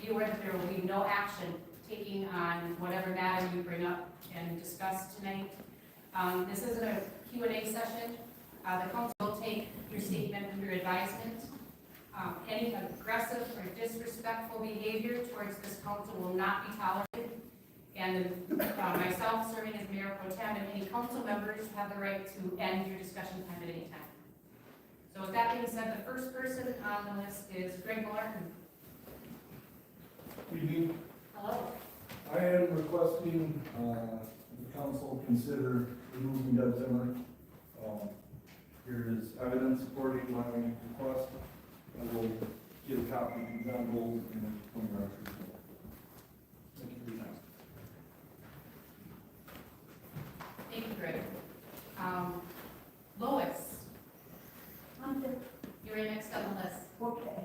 be aware that there will be no action taking on whatever matter you bring up and discuss tonight. This isn't a Q&A session. The council will take your statement under advisement. Any aggressive or disrespectful behavior towards this council will not be tolerated. And myself, serving as Mayor Pro Tem, and any council members have the right to end your discussion time at any time. So with that being said, the first person on the list is Greg Martin. Evening. Hello. I am requesting the council consider removing Deb Zimmer. Here is evidence supporting my request. I will get a copy from John Gold and from our report. Thank you for your time. Thank you, Greg. Lois, you're next on the list. Okay.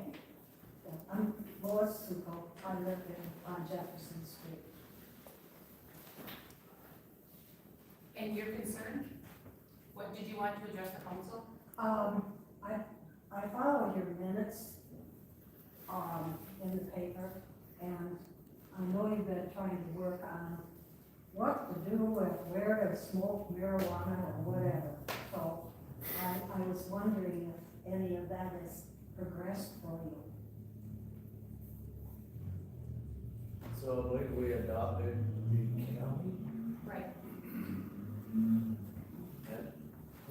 Yeah, I'm Lois Suko. I live on Jefferson Street. And you're concerned? What did you want to address the council? I followed your minutes, in the paper, and I know you've been trying to work on what to do with where to smoke marijuana or whatever. So I was wondering if any of that has progressed for you. So like we adopted the county, Right.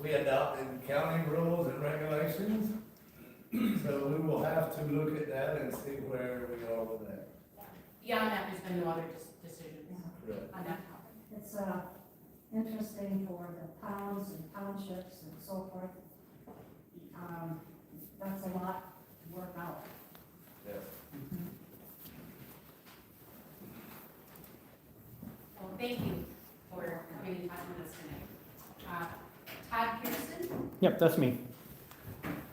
we adopted county rules and regulations. So we will have to look at that and see where we are with that. Beyond that, there's been no other decisions Correct. on that topic. It's interesting for the towns and townships and so forth. That's a lot to work out. Yes. Well, thank you for coming and talking with us tonight. Todd Pearson? Yep, that's me.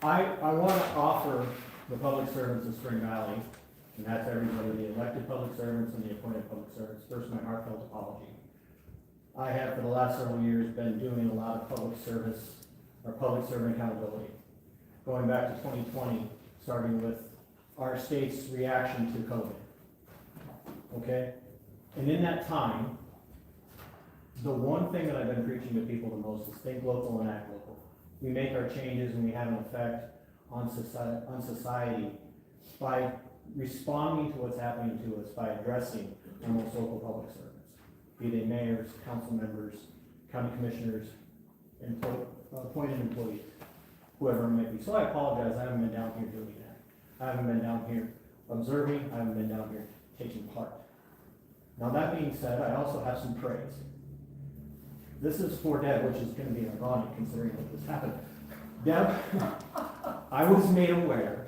I want to offer the public servants of Spring Valley, and that's everybody, the elected public servants and the appointed public servants, first my heartfelt apology. I have for the last several years been doing a lot of public service, or public servant accountability, going back to 2020, starting with our state's reaction to COVID. Okay? And in that time, the one thing that I've been preaching to people the most is think local and act local. We make our changes and we have an effect on society by responding to what's happening to us, by addressing our most local public servants, be they mayors, council members, county commissioners, appointed employees, whoever it may be. So I apologize, I haven't been down here doing that. I haven't been down here observing, I haven't been down here taking part. Now that being said, I also have some praise. This is for Deb, which is going to be ironic considering what just happened. Deb, I was made aware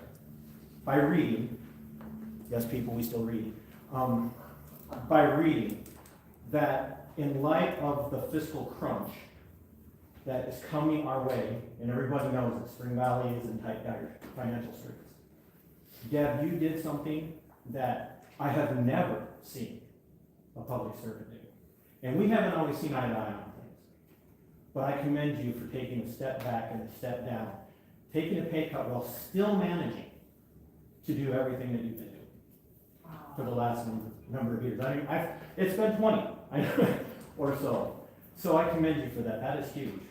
by reading, yes people, we still read, by reading that in light of the fiscal crunch that is coming our way, and everybody knows that Spring Valley is in tight financial straits. Deb, you did something that I have never seen a public servant do. And we haven't always seen eye to eye on things. But I commend you for taking a step back and a step down, taking a pay cut while still managing to do everything that you've been doing for the last number of years. I mean, it's been 20 or so. So I commend you for that. That is huge.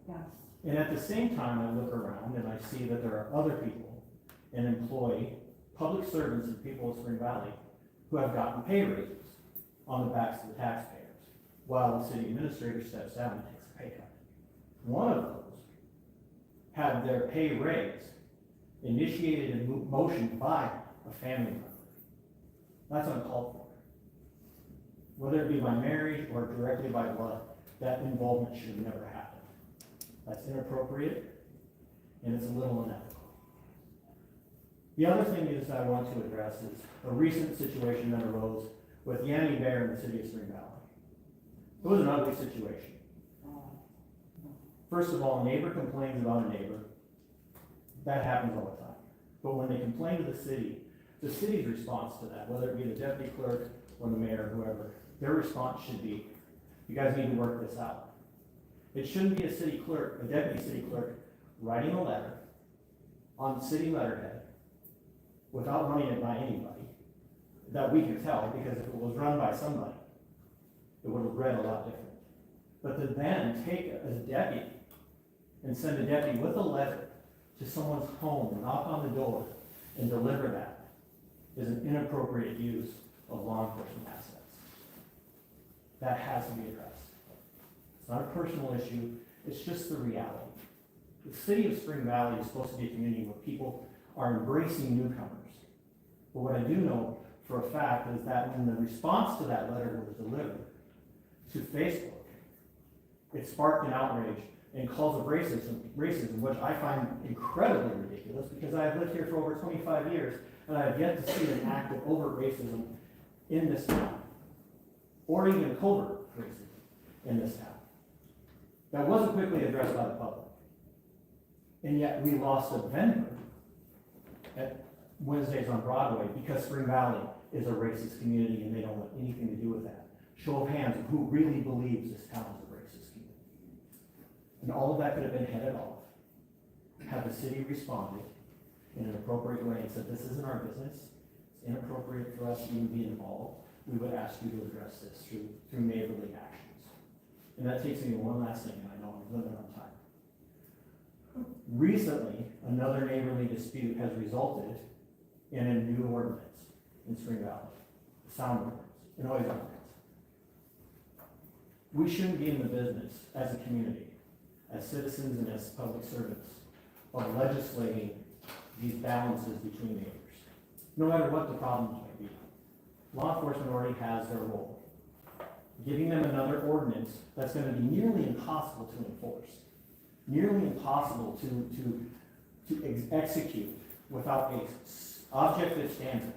Yes. And at the same time, I look around and I see that there are other people and employ public servants and people of Spring Valley who have gotten pay raises on the backs of the taxpayers, while the city administrator steps down and takes a pay cut. One of those had their pay raise initiated in motion by a family member. That's uncalled for. Whether it be by marriage or directly by blood, that involvement should have never happened. That's inappropriate, and it's a little unethical. The other thing is I want to address is a recent situation that arose with Yanni Bear in the city of Spring Valley. It was an ugly situation. First of all, a neighbor complains about a neighbor. That happens all the time. But when they complain to the city's response to that, whether it be the deputy clerk or the mayor or whoever, their response should be, you guys need to work this out. It shouldn't be a city clerk, a deputy city clerk, writing a letter on city letterhead without running it by anybody, that we could tell, because if it was run by somebody, it would have read a lot different. But to then take a deputy and send a deputy with a letter to someone's home, knock on the door, and deliver that is an inappropriate use of law enforcement assets. That has to be addressed. It's not a personal issue, it's just the reality. The city of Spring Valley is supposed to be a community where people are embracing newcomers. But what I do know for a fact is that when the response to that letter was delivered to Facebook, it sparked an outrage and calls of racism, which I find incredibly ridiculous because I have lived here for over 25 years and I have yet to see an act of overt racism in this town, or even covert racism in this town. That wasn't quickly addressed by the public. And yet we lost a vendor at Wednesdays on Broadway because Spring Valley is a racist community and they don't want anything to do with that. Show of hands of who really believes this town is a racist community. And all of that could have been headed off had the city responded in an appropriate way and said, this isn't our business, it's inappropriate for us to even be involved. We would ask you to address this through neighborly actions. And that takes me to one last thing, and I know I'm limited on time. Recently, another neighborly dispute has resulted in a new ordinance in Spring Valley, sound ordinance, a noise ordinance. We shouldn't be in the business as a community, as citizens and as public servants, of legislating these balances between neighbors, no matter what the problems might be. Law enforcement already has their role. Giving them another ordinance that's going to be nearly impossible to enforce, nearly impossible to execute without an objective standard,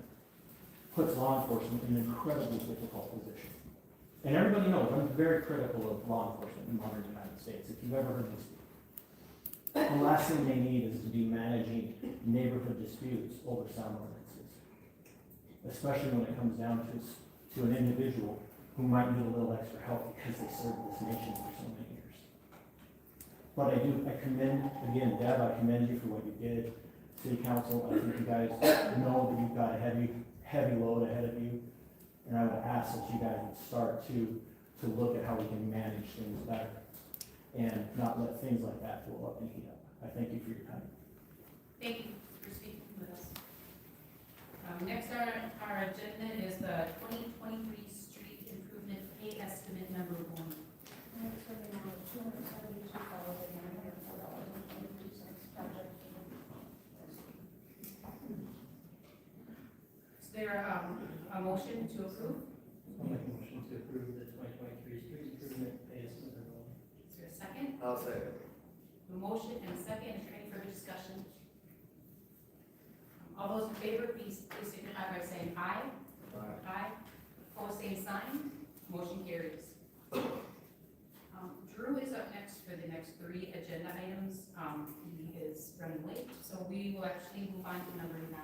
puts law enforcement in an incredibly difficult position. And everybody knows I'm very critical of law enforcement in the modern United States, if you've ever heard me speak. The last thing they need is to be managing neighborhood disputes over sound ordinances, especially when it comes down to an individual who might need a little extra help because they served this nation for so many years. But I commend, again, Deb, I commend you for what you did. City Council, I think you guys know that you've got a heavy load ahead of you. And I would ask that you guys would start to look at how we can manage things better and not let things like that blow up and heat up. I thank you for your time. Thank you for speaking with us. Next on our agenda is the 2023 street improvement pay estimate number 1. Next, we're going to $272,904.22 project. Is there a motion to approve? I'll make a motion to approve the 2023 street improvement pay estimate. Is there a second? I'll say it. A motion and a second. Is there any further discussion? All those in favor, please signify by saying aye. Aye. Opposed, same sign. Motion carries. Drew is up next for the next 3 agenda items. He is running late, so we will actually move on to number 9.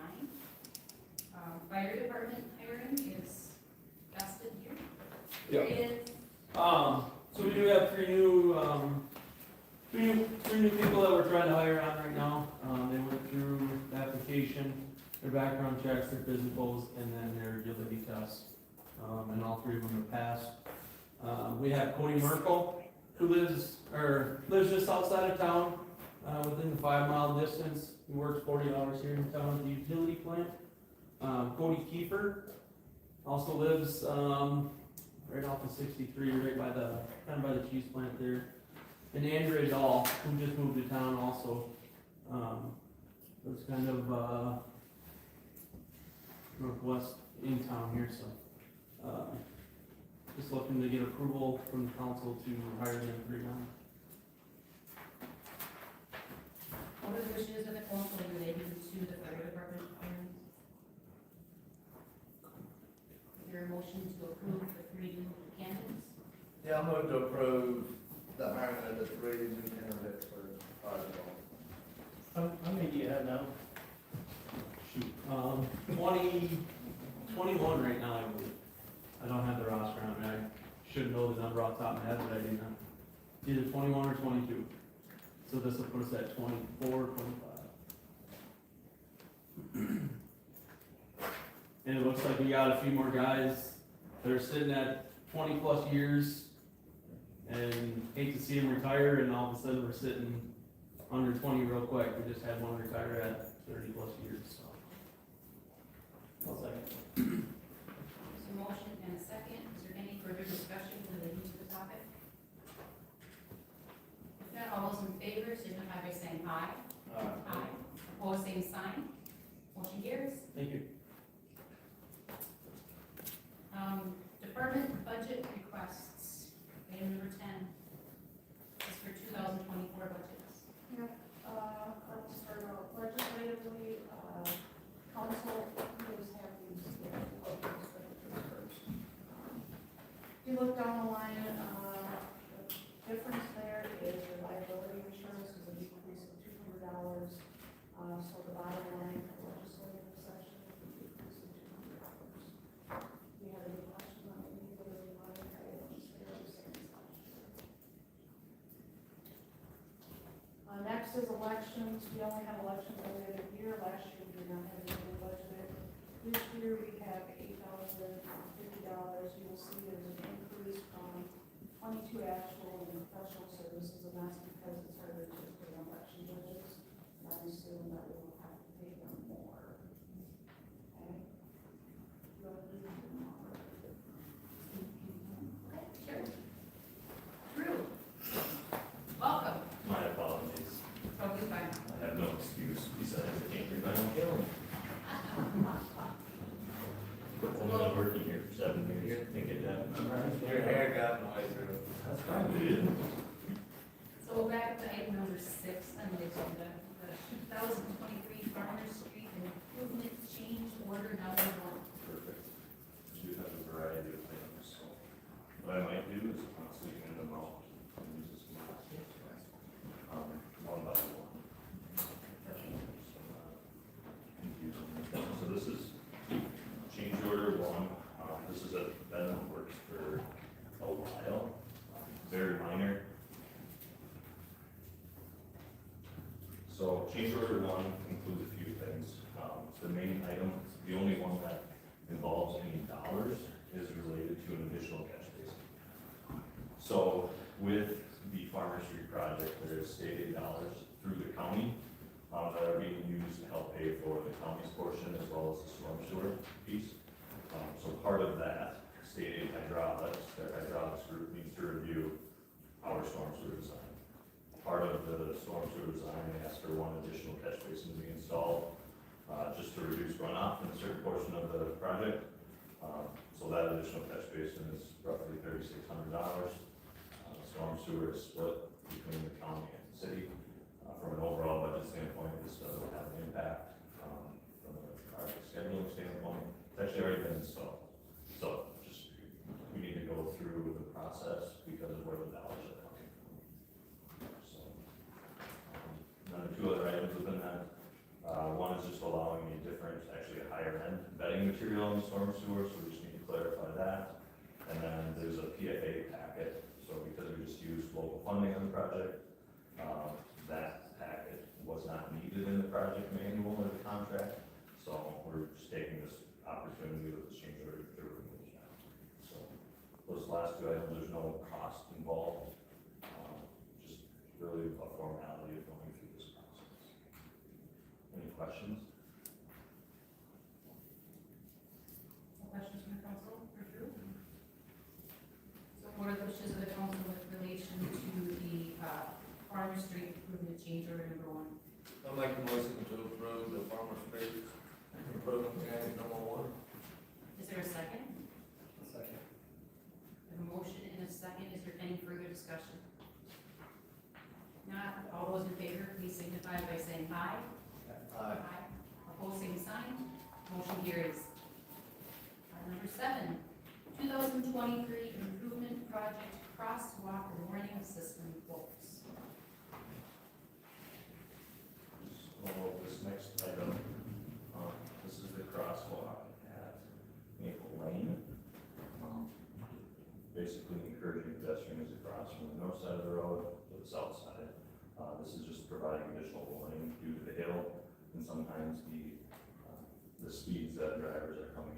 Fire department hiring is Dustin here. Yep. Here it is. So we do have three new people that we're trying to hire on right now. They went through the application, their background checks, their physicals, and then their agility tests. And all 3 of them are passed. We have Cody Merkel, who lives just outside of town, within the 5-mile distance. He works 40 hours here in town at the utility plant. Cody Kiefer also lives right off of 63, right by the cheese plant there. And Andrea Dahl, who just moved to town also, lives kind of northwest in town here, so just looking to get approval from the council to hire them 3 now. What are the wishes of the council related to the fire department hiring? Is there a motion to approve the 3 new candidates? Yeah, I'm going to approve the hiring of the 3 new candidates for fire department. How many do you have now? Shoot, 21 right now, I believe. I don't have the roster on me. I should know the number off the top of my head, but I do not. It's either 21 or 22. So this will put us at 24, 25. And it looks like we got a few more guys that are sitting at 20+ years and hate to see them retire, and all of a sudden we're sitting under 20 real quick. We just had one retire at 30+ years, so. I'll second. There's a motion and a second. Is there any further discussion relating to the topic? If not, all those in favor signify by saying aye. Aye. Opposed, same sign. Motion carries. Thank you. Department budget requests, item number 10. This is for 2024 budgets. Let's start out legislatively, council is happy to see what the expenditures first. If you look down the line, the difference there is your liability insurance is a decrease of $200. So the bottom line for legislative session is a decrease of $200. Do you have any questions on any of the line items? They're the same as last year. Next is elections. We only have elections every other year. Last year we did not have any budgeted. This year we have $8,050. You will see there's an increase from 22 actual and professional services, and that's because it's harder to pay election judges. And I assume that we will have to pay them more. Okay? You want to leave them on? Sure. Drew, welcome. My apologies. Totally fine. I have no excuse besides I can't read my own calendar. Only been working here for 7 years. Think it done. Your hair got noisier. That's probably it. So back to item number 6 on the agenda, the 2023 Farmers Street Improvement Change Order number 1. Perfect. I do have a variety of things, so what I might do is honestly hand them out and use this one by one. Confusing. So this is change order 1. This is a been in the works for a while. Very minor. So change order 1 includes a few things. The main item, the only one that involves any dollars, is related to an additional catch basin. So with the Farmer Street project, there is state aid dollars through the county that are being used to help pay for the county's portion as well as the storm sewer piece. So part of that, state aid hydraulics, their hydraulics group needs to review our storm sewer design. Part of the storm sewer design, they asked for one additional catch basin to be installed, just to reduce runoff in a certain portion of the project. So that additional catch basin is roughly $3,600. Storm sewer is split between the county and the city. From an overall budget standpoint, this doesn't have an impact. From a project scheduling standpoint, it's actually already been installed. So just, we need to go through the process because of where the dollars are coming from. So, then the 2 other items within that, one is just allowing a different, actually a higher end bedding material in the storm sewer, so we just need to clarify that. And then there's a PFA packet, so because we just used local funding on the project, that packet was not needed in the project manual or the contract, so we're just taking this opportunity with this change order to remove that. So those last 2 items, there's no cost involved, just really a formality of going through this process. Any questions? No questions from the council for Drew? So what are the wishes of the council with relation to the Farmer Street Improvement Change Order number 1? I'd like the motion to approve the Farmer Street improvement change number 1. Is there a second? Second. We have a motion and a second. Is there any further discussion? Not, all those in favor, please signify by saying aye. Aye. Opposed, same sign. Motion carries. Number 7, 2023 Improvement Project Crosswalk Warning System quotes. So this next item, this is the crosswalk at Maple Lane. Basically encouraging pedestrians across from the north side of the road to the south side. This is just providing additional warning due to the hill and sometimes the speeds that drivers are coming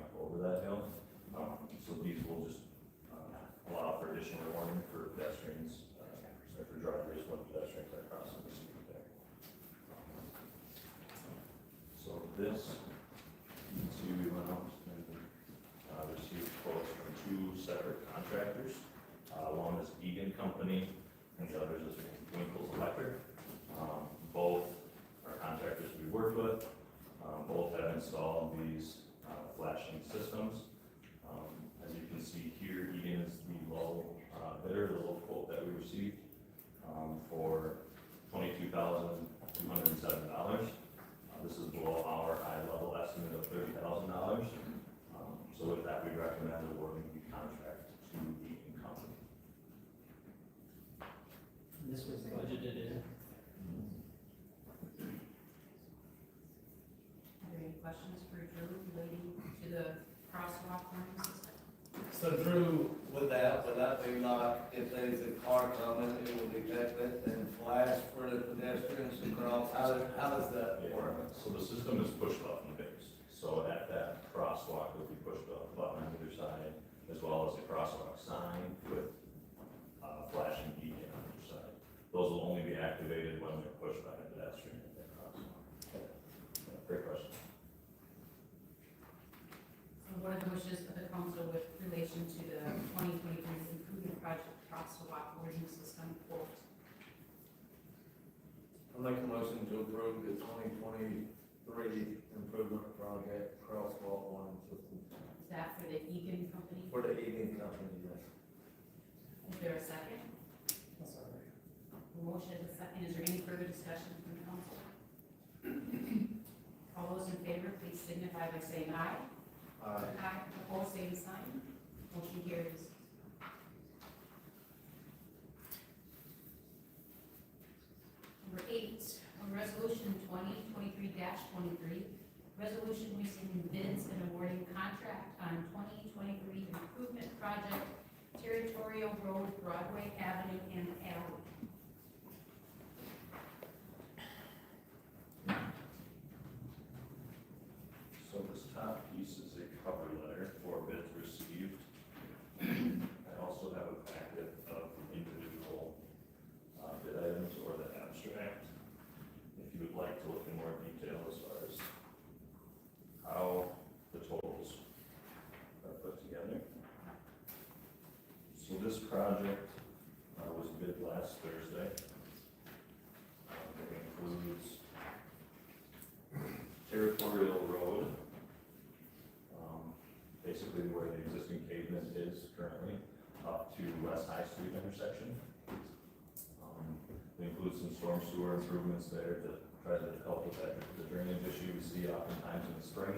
Company, and the others is Winkles Electric. Both are contractors we work with. Both have installed these flashing systems. As you can see here, Egan is the low bidder, the low quote that we received for $22,207. This is below our high level estimate of $30,000. So with that, we recommend awarding the contract to Egan Company. This was budgeted in. Are there any questions for Drew relating to the crosswalk warning system? So Drew, would that be like, if there's a car coming, it will detect it and flash for the pedestrians to cross? How does that work? So the system is push button based. So at that crosswalk, there'll be push button on either side, as well as a crosswalk sign with flashing beacon on each side. Those will only be activated when they're pushed by a pedestrian at that crosswalk. Great question. So what are the wishes of the council with relation to the 2023 improvement project crosswalk warning system quote? I'll make a motion to approve the 2023 improvement project crosswalk warning system Is that for the Egan Company? for the Egan Company, yes. Is there a second? A motion is a second. Is there any further discussion from the council? All those in favor, please signify by saying aye. Aye. Opposed, same sign. Motion carries. Number 8, on resolution 2023-23, resolution receiving bids and awarding contract on 2023 improvement project, Territorial Road, Broadway Avenue, and Alley. So this top piece is a cover letter for bids received. I also have a packet of individual bid items or the abstract. If you would like to look in more detail as far as how the totals are put together. So this project was bid last Thursday. It includes Territorial Road, basically where the existing pavement is currently, up to West High Street intersection. It includes some storm sewer improvements there to try to help with that, the drainage issue we see oftentimes in the spring,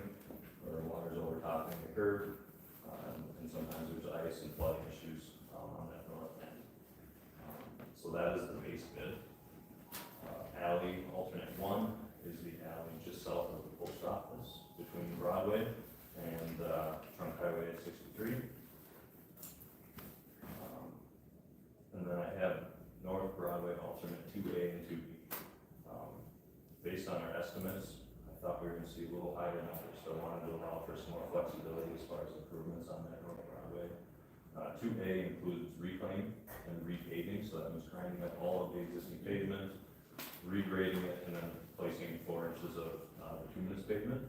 where water's overtopping the curb, and sometimes there's ice and flooding issues on that north end. So that is the base bid. Alley alternate 1 is the alley just south of the post office between Broadway and Trunk Highway 63. And then I have North Broadway alternate 2A and 2B. Based on our estimates, I thought we were going to see a little higher numbers, so I wanted to allow for some more flexibility as far as improvements on that North Broadway. 2A includes reclaim and repaving, so that means grinding up all of the existing pavement, regrading it, and then placing 4 inches of bituminous pavement.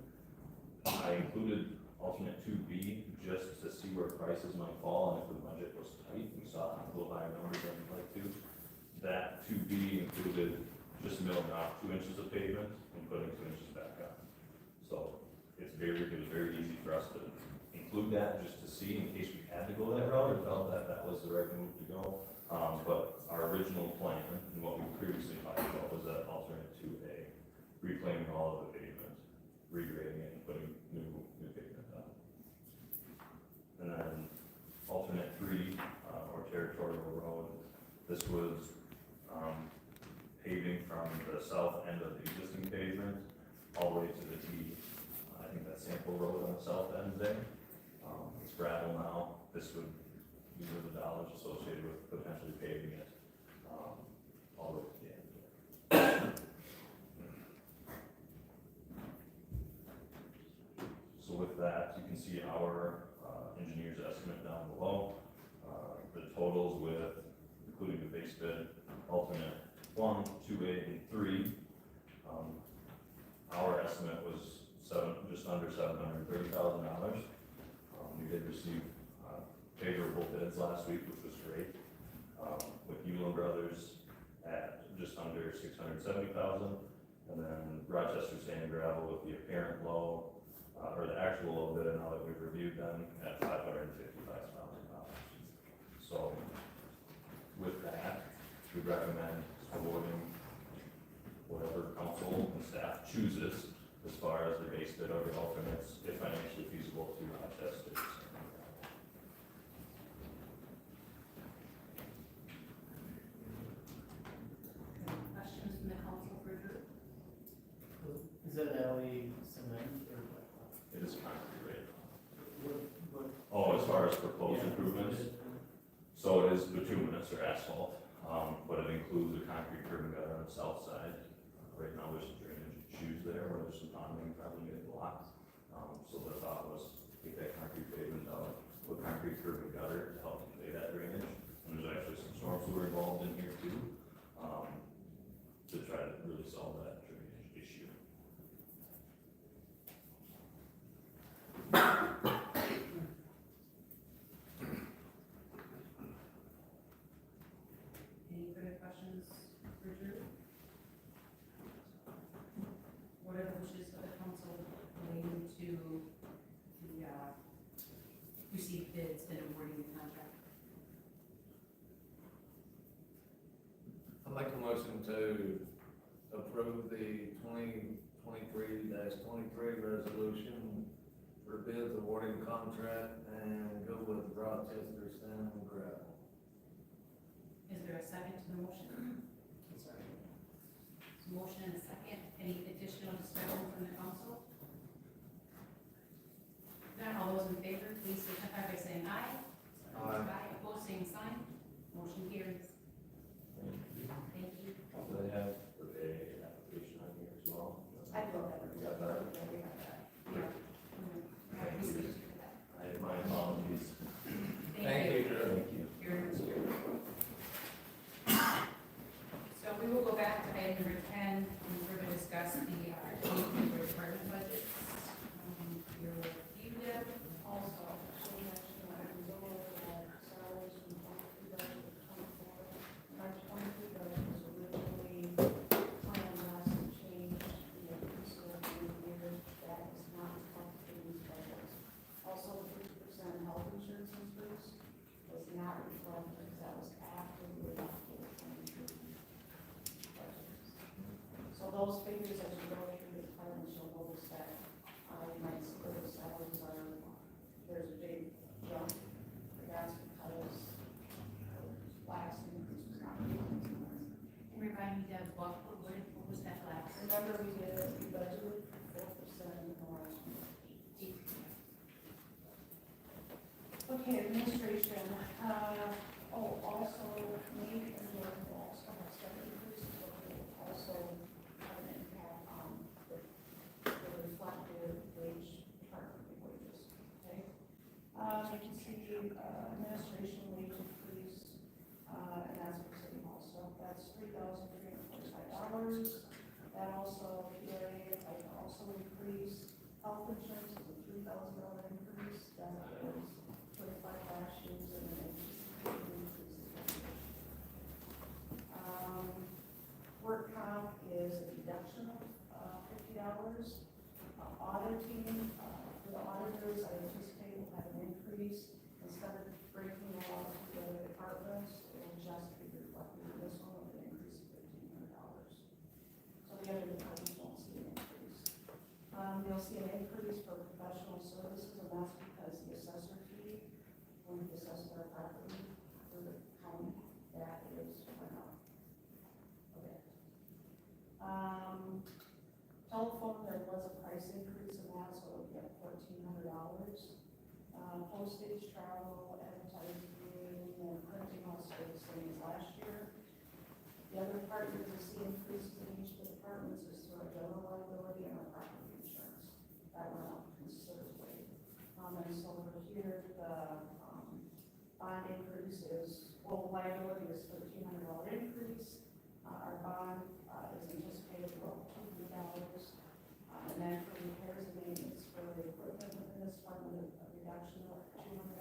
I included alternate 2B just to see where prices might fall and if the budget was tight. We saw a little higher numbers than we'd like to. That 2B included just milling off 2 inches of pavement and putting 2 inches back on. So it was very easy for us to include that just to see in case we had to go that route or felt that that was the right move to go. But our original plan and what we previously talked about was that alternate 2A, reclaiming all of the pavement, regrading it and putting new pavement on. And then alternate 3, or Territorial Road, this was paving from the south end of the existing pavement all the way to the T. I think that's Sample Road on the south end there. It's gravel now. These are the dollars associated with potentially paving it all the way to the end. So with that, you can see our engineer's estimate down below. The totals with, including the base bid, alternate 1, 2A, and 3. Our estimate was just under $730,000. We did receive favorable bids last week, which was great. with Yulin Brothers at just under $670,000. And then Rochester Sand and Gravel with the apparent low, or the actual low bid, now that we've reviewed them, at $555,000. So with that, we recommend awarding whatever council and staff chooses as far as the base bid or the alternates, if financially feasible, to Rochester. Questions from the council for Drew? Is that alley cement or what? It is concrete right now. What? Oh, as far as proposed Yeah. improvements, so it is bituminous or asphalt, but it includes a concrete curb and gutter on the south side. Right now, there's some drainage issues there, where there's some ponding probably getting blocked. So the thought was take that concrete pavement out, put concrete curb and gutter to help convey that drainage. And there's actually some storm sewer involved in here too, to try to really solve that drainage issue. Any further questions for Drew? What are the wishes of the council relating to the, received bids and awarding the contract? I make a motion to approve the 2023-23 resolution for bids awarding contract and go with Rochester Sand and Gravel. Is there a second to the motion? Sorry. So motion and a second. Any additional discussion from the council? Not all those in favor, please signify by saying aye. Aye. Opposed, same sign. Motion carries. Thank you. Do they have the pay application on here as well? I will have it. You got that? My apologies. Thank you, Drew. Thank you. So we will go back to item number 10 and further discuss the department budgets. You'll review them. Also, so mention that we go over that salaries from 23 budget to 24. Our 23 budget was originally planned last and changed the increase of the year. That is not reflected in these budgets. Also, the 50% health insurance increase was not reflected because that was after we adopted the 23 budgets. So those figures, as you go through the departments, you'll notice that you might see where the salaries are, there's a big jump. That's because the last increase was not reflected. Remind me, Deb, what was that last? Remember, we budgeted 4% in the last one. Okay, administration, also, maybe, and Jordan will also have some increases, but it will also have an impact on the reflective wage, department wages, okay? You can see, administration wage increase, and that's for city hall, so that's $3,345. That also, PRA, I can also increase, health insurance is a $3,000 increase, that was 25 last year's, and then increase. Work comp is a deduction of $50. Auditing, for the auditors, I anticipate will have an increase, instead of breaking it all to the other departments, it will just be reflected in this one with an increase of $1,500. So the other departments won't see an increase. You'll see an increase for professional services, and that's because the assessor fee, when we assess our property for the county, that is went up. Okay. Telephone, there was a price increase in that, so it'll be at $1,400. Postage, travel, advertising, and printing all stay the same as last year. The other part you're gonna see increases in each of the departments is through our general liability and our property insurance. That went up considerably. And so over here, the, bond increase is, well, liability is $1,300 increase. Our bond, is anticipated to go up $200. And then for repairs and maintenance for the equipment in this department, a reduction of $200.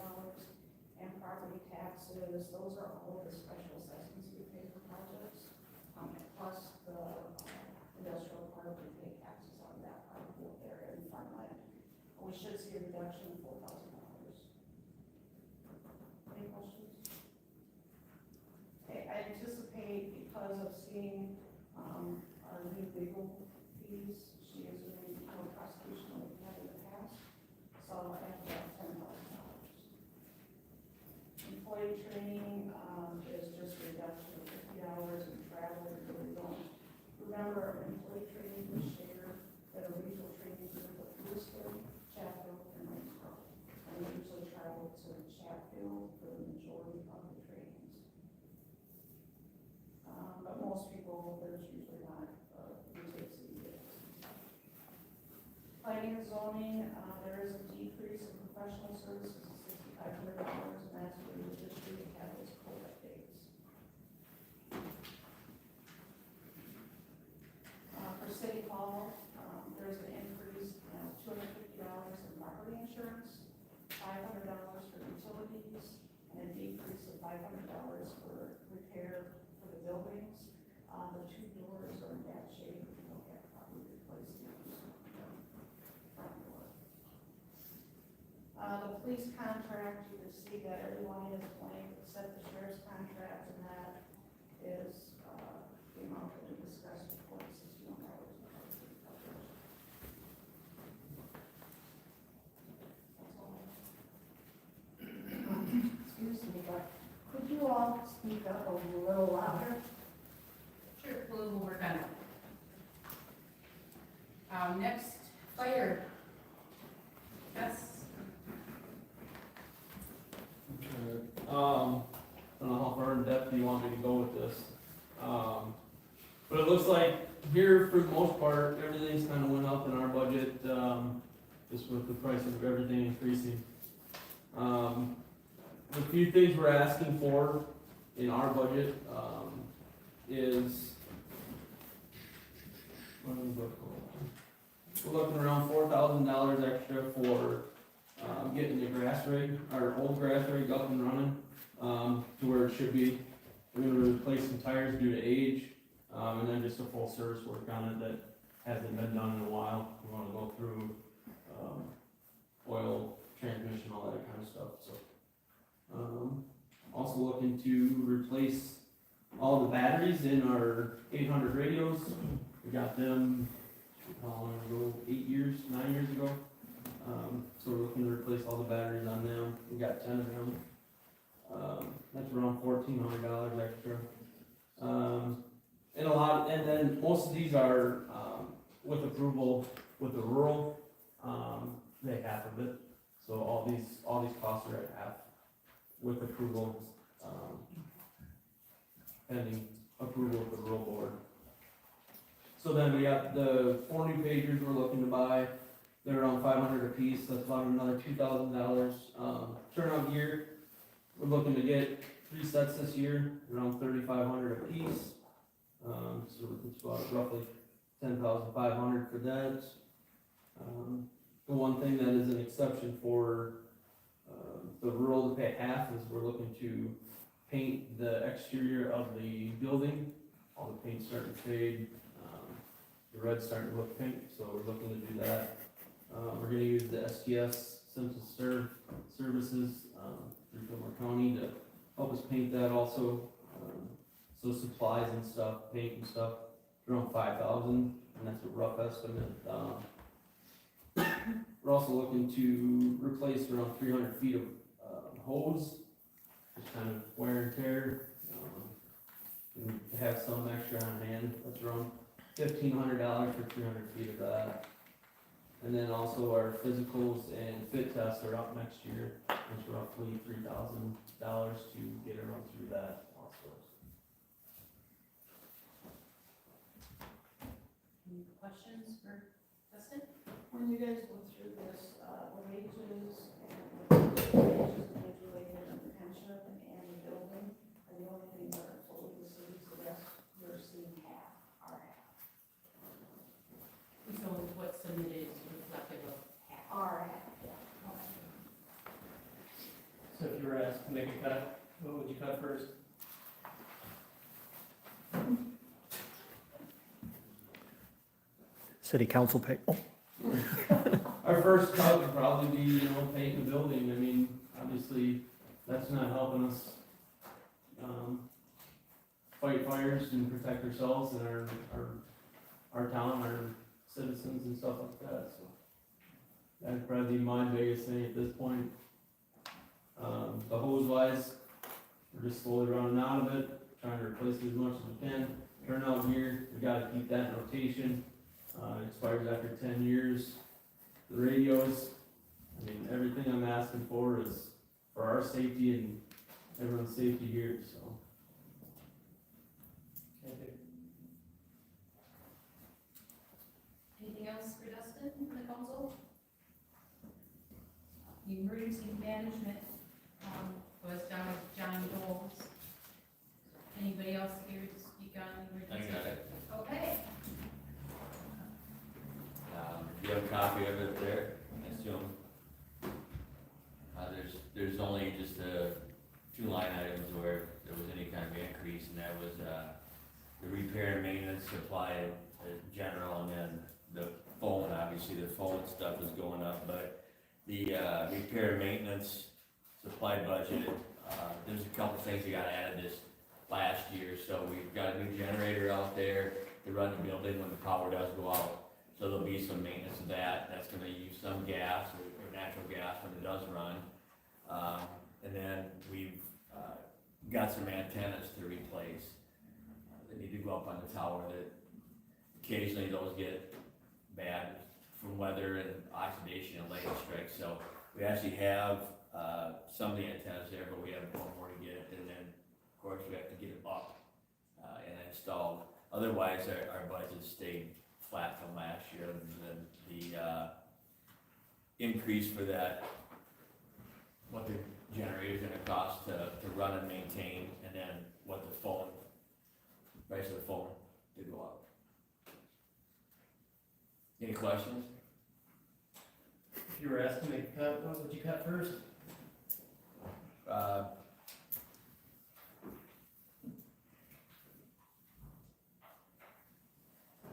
and property taxes, those are all the special assessments we pay for projects. Plus the industrial park, we pay taxes on that part of the area and farmland. We should see a reduction of $4,000. Any questions? Okay, I anticipate because of seeing, our new legal fees, she is doing more prosecution than we've had in the past, so I have about $10,000. Employee training, is just a reduction of $50 and travel, we really don't. Remember, employee training we share at a regional training group with Lewiston, Chatfield, and Lanesboro. And we usually travel to Chatfield for the majority of the trainings. But most people, there's usually not, retakes of the planning and zoning, there is a decrease in professional services of $6,500, and that's due to the district have its code updates. For City Hall, there's an increase of $250 in property insurance, $500 for utilities, and a decrease of $500 for repair for the buildings. The two doors are in bad shape, we don't have properly replaced those. Front door. The police contract, you can see that every line is blank except the sheriff's contract, and that is, the amount that we discussed before, $61. That's all. Excuse me, but could you all speak up a little louder? Sure, we'll work on it. Next, fire. Yes, Okay. I don't know how far in depth you want me to go with this. But it looks like here, for the most part, everything's kind of went up in our budget, just with the price of everything increasing. The few things we're asking for in our budget, is, what are we looking for? We're looking around $4,000 extra for, getting the grass rig, our old grass rig up and running, to where it should be. We're gonna replace some tires due to age, and then just a full service work on it that hasn't been done in a while. We wanna go through, oil, transmission, all that kind of stuff, so. Also looking to replace all the batteries in our 800 radios. We got them, how long ago, 9 years ago. So we're looking to replace all the batteries on them. We got 10 of them. That's around $1,400 extra. And then most of these are, with approval with the rural, they half of it. So all these costs are at half with approval, pending approval of the rural board. So then we got the 4 new pagers we're looking to buy. They're around $500 a piece. That's about another $2,000. Turnout gear, we're looking to get 3 sets this year, around $3,500 a piece. So it's about roughly $10,500 for that. The one thing that is an exception for the rural to pay half is we're looking to paint the exterior of the building. All the paint's starting to fade. The red's starting to look pink, so we're looking to do that. We're gonna use the STS Census Services through Fillmore County to help us paint that also. So supplies and stuff, paint and stuff, around $5,000, and that's a rough estimate. We're also looking to replace around 300 feet of hose, just kind of wear and tear. And have some extra on hand. That's around $1,500 for 300 feet of that. And then also our physicals and fit tests are up next year. It's roughly $3,000 to get around through that also. any questions for Dustin? When you guys go through this, wages related and the pension and the building, are the only thing that are fully the cities, the rest, you're seeing half, our half. So what's submitted is reflective of half. Our half, yeah. So if you were asked to make a cut, what would you cut first? City council pay, oh, Our first cut would probably be, you know, painting the building. I mean, obviously, that's not helping us, fight fires and protect ourselves and our town, our citizens and stuff like that, so. That'd probably be my biggest thing at this point. The hose wise, we're just slowly running out of it, trying to replace it as much as we can. Turnout gear, we gotta keep that in rotation, it expires after 10 years. The radios, I mean, everything I'm asking for is for our safety and everyone's safety here, so. Anything else for Dustin from the council? The emergency management, was done with John Doles. Anybody else here to speak on emergency? I got it. Okay. You have a copy of it there, I assume? There's only just, two line items where there was any kind of increase, and that was, the repair and maintenance supply, general, and then the phone, obviously, the phone stuff is going up, but the, repair and maintenance supply budget, there's a couple things that got added this last year, so we've got a new generator out there to run the building when the power does go out. So there'll be some maintenance of that, that's gonna use some gas or natural gas when it does run. And then we've, got some antennas to replace. They need to go up on the tower, that occasionally those get bad from weather and oxidation and lightning strikes. So we actually have, some of the antennas there, but we have one more to get, and then, of course, we have to get them up, and installed. Otherwise, our budget stayed flat from last year, and the increase for that, what the generator's gonna cost to run and maintain, and then what the phone, price of the phone did go up. Any questions? If you were asked to make a cut, what would you cut first?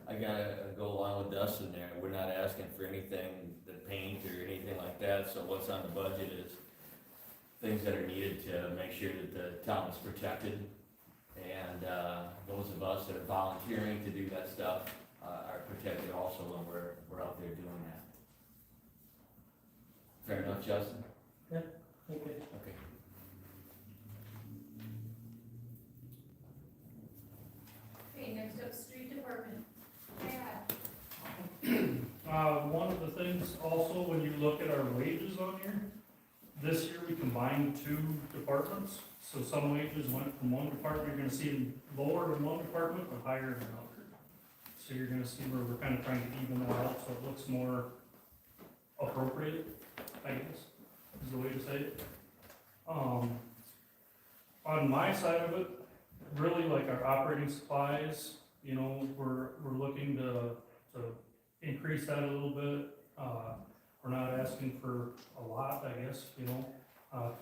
I gotta go along with Dustin there, we're not asking for anything, the paint or anything like that, so what's on the budget is things that are needed to make sure that the town is protected, and, those of us that are volunteering to do that stuff, are protected also when we're out there doing that. Fair enough, Justin? Okay. Okay. Okay, next up, street department. Yeah. One of the things also, when you look at our wages on here, this year we combined two departments. So some wages went from one department, you're gonna see them lower in one department, but higher in another. So you're gonna see where we're kind of trying to even that out, so it looks more appropriate, I guess, is the way to say it. On my side of it, really like our operating supplies, you know, we're looking to increase that a little bit. We're not asking for a lot, I guess, you know,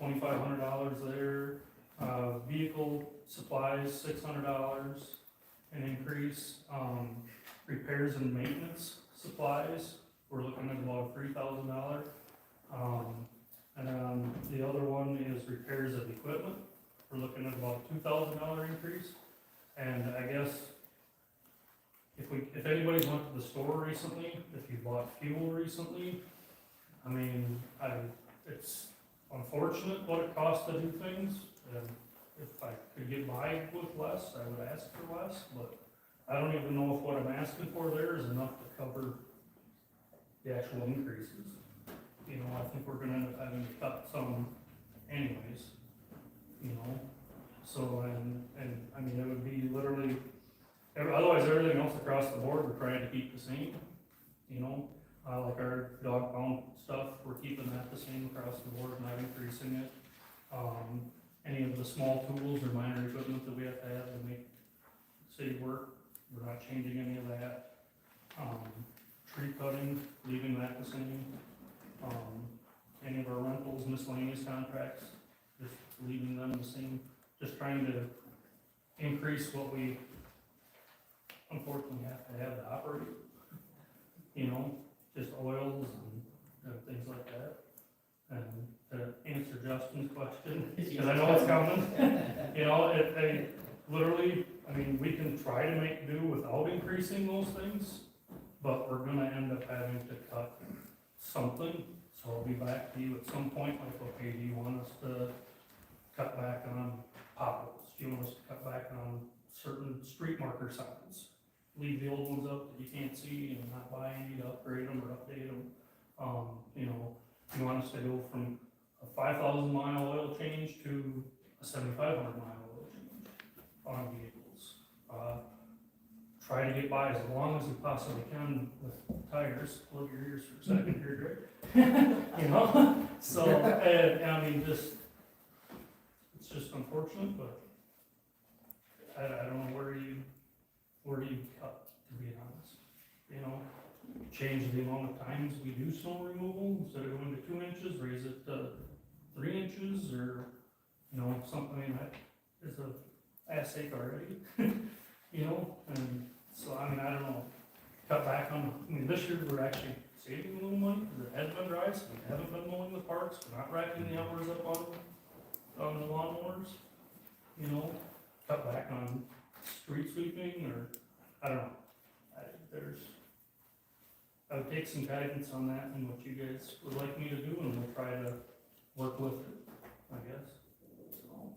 $2,500 there. Vehicle supplies, $600, an increase. Repairs and maintenance supplies, we're looking at about $3,000. And then the other one is repairs of equipment. We're looking at about $2,000 increase. And I guess if anybody's went to the store recently, if you bought fuel recently, I mean, it's unfortunate what it costs to do things, and if I could get by with less, I would ask for less, but I don't even know if what I'm asking for there is enough to cover the actual increases. You know, I think we're gonna end up having to cut some anyways, you know, so, and I mean, it would be literally, otherwise everything else across the board, we're trying to keep the same, you know. Like our dog pound stuff, we're keeping that the same across the board, not increasing it. Any of the small tools or minor equipment that we have to make city work, we're not changing any of that. Tree cutting, leaving that the same. Any of our rentals, miscellaneous contracts, just leaving them the same, just trying to increase what we unfortunately have to have to operate. You know, just oils and things like that. And to answer Justin's question, because I know it's coming, you know, literally, I mean, we can try to make do without increasing those things, but we're gonna end up having to cut something. So I'll be back to you at some point, like, okay, do you want us to cut back on potholes? Do you want us to cut back on certain street marker signs? Leave the old ones up that you can't see and not buy any to upgrade them or update them. You know, you want us to go from a 5,000 mile oil change to a 7,500 mile oil change on vehicles. Try to get by as long as we possibly can with tires. Plug your ears for a second here, Greg. You know, so, I mean, it's just unfortunate, but I don't know where do you cut, to be honest? You know, change the amount of times we do snow removal, instead of going to 2 inches, raise it to 3 inches, or, you know, something that is a ass ache already, you know, and so, I mean, I don't know, cut back on, I mean, this year we're actually saving a little money, because it has been dry, so we haven't been mowing the parks, we're not racking the hours up on the lawnmowers, you know, cut back on street sweeping, or, I don't know, I would take some guidance on that and what you guys would like me to do, and we'll try to work with it, I guess. So,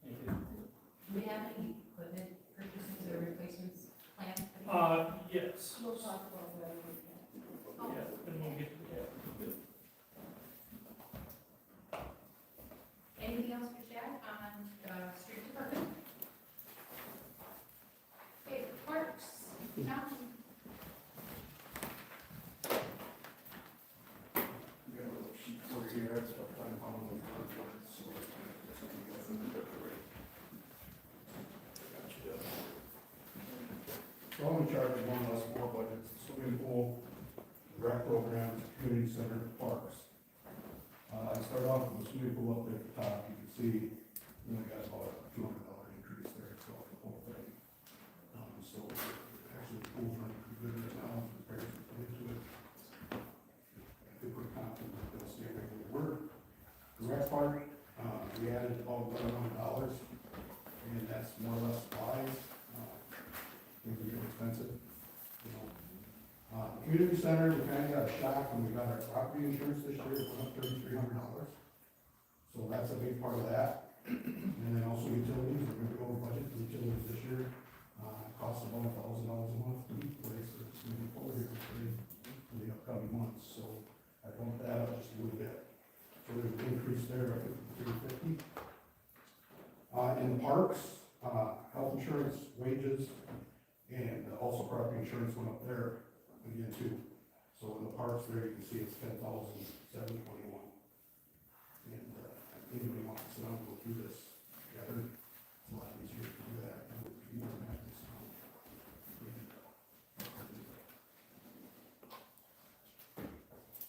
thank you. Do we have any equipment purchases or replacements planned? Yes. We'll talk about that when we can. Yeah, and we'll get to that. Anything else for Chad on the street department? Okay, parks, Tom? We got a little sheet for you here, it's about time how many contracts, so it's gonna go from the right. So I'm in charge of one of those 4 budgets, swimming pool, rec programs, community center, parks. I start off with the swimming pool up there at the top, you can see, we only got about a $200 increase there throughout the whole thing. So actually the pool's running pretty good right now, the repairs are put into it. I think we're confident that they'll stay right where they were. The rec park, we added about $1,100, and that's more or less supplies. Things are getting expensive, you know. Community center, we kinda got a shock when we got our property insurance this year, it went up $3,300. So that's a big part of that. And then also utilities, we're gonna go over budget for utilities this year. Costs about $1,000 a month to replace the swimming pool here for the upcoming months, so I bumped that up just a little bit. So there's an increase there, I think, $350. In the parks, health insurance, wages, and also property insurance went up there again too. So in the parks there, you can see it's $10,721. And anybody wants to sit down and go through this together, it's a lot easier to do that. You don't have this now.